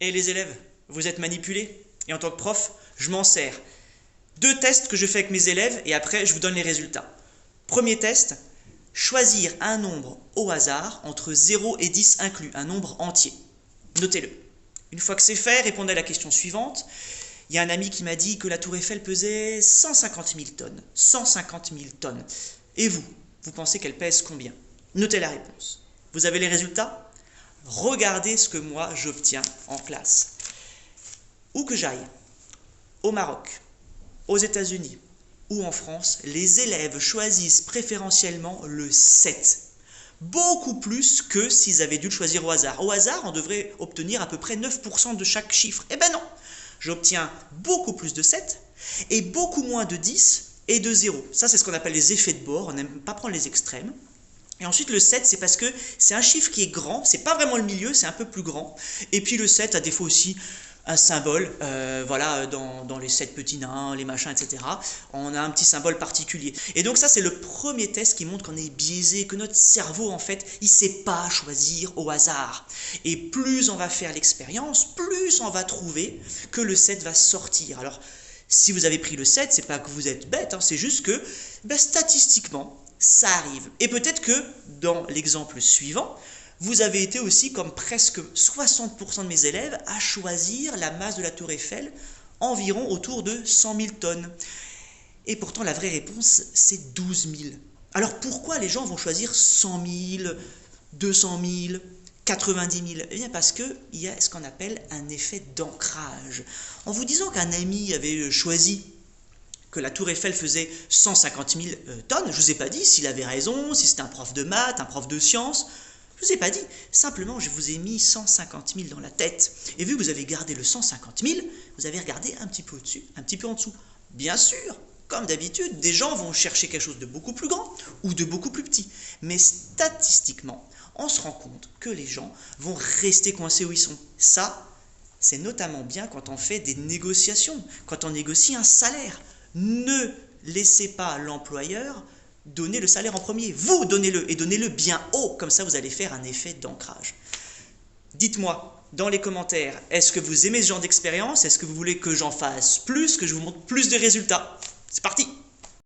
Et les élèves, vous êtes manipulés. Et en tant que prof, je m'en sers. 2 tests que je fais avec mes élèves et après je vous donne les résultats. Premier test, choisir un nombre au hasard entre 0 et 10 inclus, un nombre entier. Notez-le. Une fois que c'est fait, répondez à la question suivante. Il y a un ami qui m'a dit que la tour Eiffel pesait 150 000 tonnes. 150 000 tonnes. Et vous, vous pensez qu'elle pèse combien? Notez la réponse. Vous avez les résultats? Regardez ce que moi j'obtiens en classe. Où que j'aille, au Maroc, aux États-Unis ou en France, les élèves choisissent préférentiellement le 7. Beaucoup plus que s'ils avaient dû le choisir au hasard. Au hasard, on devrait obtenir à peu près 9% de chaque chiffre. Eh ben non, j'obtiens beaucoup plus de 7 et beaucoup moins de 10 et de 0. Ça, c'est ce qu'on appelle les effets de bord. On n'aime pas prendre les extrêmes. Et ensuite, le 7, c'est parce que c'est un chiffre qui est grand. C'est pas vraiment le milieu, c'est un peu plus grand. Et puis le 7 a des fois aussi un symbole, voilà, dans les 7 petits nains, les machins, etc. On a un petit symbole particulier. Et donc ça, c'est le premier test qui montre qu'on est biaisé, que notre cerveau, en fait, il ne sait pas choisir au hasard. Et plus on va faire l'expérience, plus on va trouver que le 7 va sortir. Alors, si vous avez pris le 7, c'est pas que vous êtes bête, hein, c'est juste que, statistiquement, ça arrive. Et peut-être que, dans l'exemple suivant, vous avez été aussi, comme presque 60% de mes élèves, à choisir la masse de la tour Eiffel, environ autour de 100 000 tonnes. Et pourtant, la vraie réponse, c'est 12 000. Alors pourquoi les gens vont choisir 100 000, 200 000, 90 000 ? Eh bien parce qu'il y a ce qu'on appelle un effet d'ancrage. En vous disant qu'un ami avait choisi que la tour Eiffel faisait 150 000 tonnes, je ne vous ai pas dit s'il avait raison, si c'était un prof de maths, un prof de sciences. Je ne vous ai pas dit, simplement je vous ai mis 150 000 dans la tête. Et vu que vous avez gardé le 150 000, vous avez regardé un petit peu au-dessus, un petit peu en dessous. Bien sûr, comme d'habitude, des gens vont chercher quelque chose de beaucoup plus grand ou de beaucoup plus petit. Mais statistiquement, on se rend compte que les gens vont rester coincés où ils sont. Ça, c'est notamment bien quand on fait des négociations, quand on négocie un salaire. Ne laissez pas l'employeur donner le salaire en premier. Vous donnez-le et donnez-le bien haut. Comme ça, vous allez faire un effet d'ancrage. Dites-moi dans les commentaires, est-ce que vous aimez ce genre d'expérience? Est-ce que vous voulez que j'en fasse plus, que je vous montre plus de résultats? C'est parti!